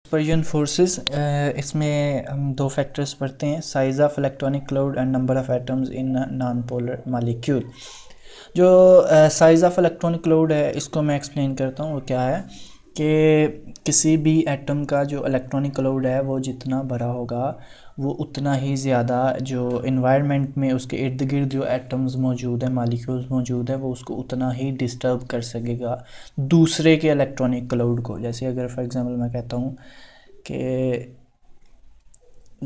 Dispersion forces, इसमें हम दो फैक्टर्स पढ़ते हैं, size of electronic cloud and number of atoms in non polar molecule. जो साइज़ ऑफ इलेक्ट्रॉनिक क्लाउड है इसको मैं एक्सप्लेन करता हूँ। वो क्या है कि किसी भी एटम का जो इलेक्ट्रॉनिक क्लाउड है वो जितना बड़ा होगा वो उतना ही ज़्यादा जो इन्वायरमेंट में उसके इर्द गिर्द जो एटम्स मौजूद है, मॉलिक्यूल्स मौजूद है, वो उसको उतना ही डिस्टर्ब कर सकेगा दूसरे के इलेक्ट्रॉनिक क्लाउड को। जैसे अगर फॉर एग्जांपल मैं कहता हूँ कि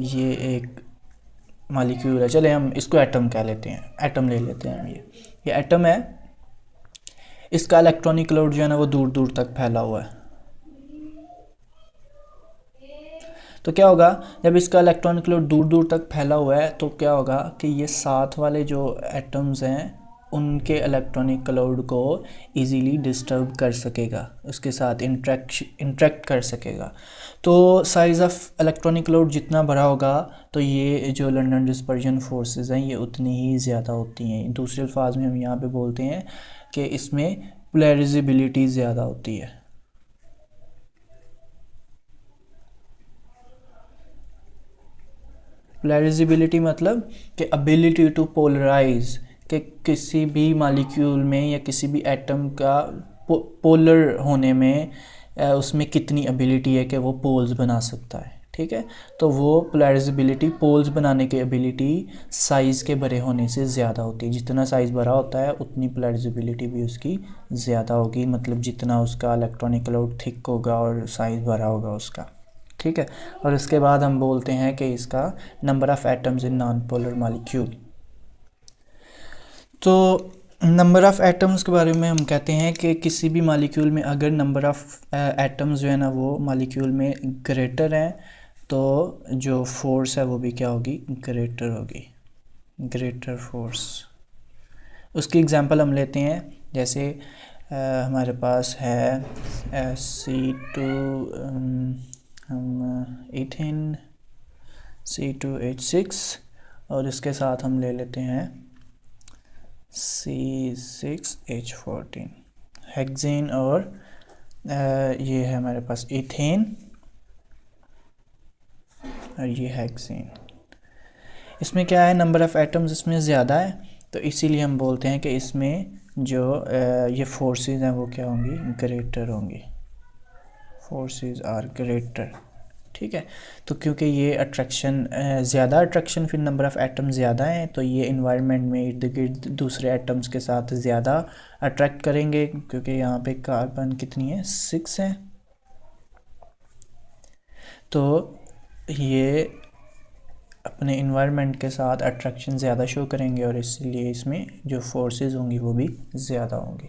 ये एक मॉलिक्यूल है, चले हम इसको एटम कह लेते हैं, एटम ले लेते हैं हम। ये एटम है, इसका इलेक्ट्रॉनिक क्लाउड जो है ना वो दूर दूर तक फैला हुआ है। तो क्या होगा, जब इसका इलेक्ट्रॉनिक क्लाउड दूर दूर तक फैला हुआ है तो क्या होगा कि ये साथ वाले जो एटम्स हैं उनके इलेक्ट्रॉनिक क्लाउड को इजीली डिस्टर्ब कर सकेगा, उसके साथ इंटरेक्ट कर सकेगा। तो साइज़ ऑफ इलेक्ट्रॉनिक क्लाउड जितना बड़ा होगा तो ये जो लंदन डिस्पर्जन फोर्सेस हैं ये उतनी ही ज़्यादा होती हैं। दूसरे अल्फाज में हम यहाँ पे बोलते हैं कि इसमें पोलराइजेबिलिटी ज़्यादा होती है। पोलराइजेबिलिटी मतलब कि एबिलिटी टू पोलराइज, कि किसी भी मॉलिक्यूल में या किसी भी एटम का पोलर होने में उसमें कितनी एबिलिटी है कि वो पोल्स बना सकता है। ठीक है, तो वो पोलराइजेबिलिटी, पोल्स बनाने की एबिलिटी साइज़ के बड़े होने से ज़्यादा होती है। जितना साइज़ बड़ा होता है उतनी पोलराइजेबिलिटी भी उसकी ज़्यादा होगी, मतलब जितना उसका इलेक्ट्रॉनिक क्लाउड थिक होगा और साइज़ बड़ा होगा उसका। ठीक है, और इसके बाद हम बोलते हैं कि इसका number of atoms in non polar molecule. तो नंबर ऑफ़ एटम्स के बारे में हम कहते हैं कि किसी भी मॉलिक्यूल में अगर नंबर ऑफ़ एटम्स जो है ना वो मॉलिक्यूल में ग्रेटर हैं तो जो फोर्स है वो भी क्या होगी, ग्रेटर होगी, ग्रेटर फोर्स। उसकी एग्जांपल हम लेते हैं, जैसे हमारे पास है C2 हम एथेन C2H6 और इसके साथ हम ले लेते हैं C6H14 हेक्सेन, और ये है हमारे पास इथेन और ये हेक्सेन। इसमें क्या है, नंबर ऑफ़ एटम्स इसमें ज़्यादा है तो इसीलिए हम बोलते हैं कि इसमें जो ये फोर्सेस हैं वो क्या होंगी, ग्रेटर होंगी, फोर्सेस आर ग्रेटर। ठीक है, तो क्योंकि ये अट्रैक्शन ज़्यादा अट्रैक्शन, फिर नंबर ऑफ़ एटम ज़्यादा हैं तो ये इन्वायरमेंट में इर्द गिर्द दूसरे एटम्स के साथ ज़्यादा अट्रैक्ट करेंगे, क्योंकि यहाँ पे कार्बन कितनी है, 6 है, तो ये अपने इन्वायरमेंट के साथ अट्रैक्शन ज़्यादा शो करेंगे और इसलिए इसमें जो फोर्सेस होंगी वो भी ज़्यादा होंगी।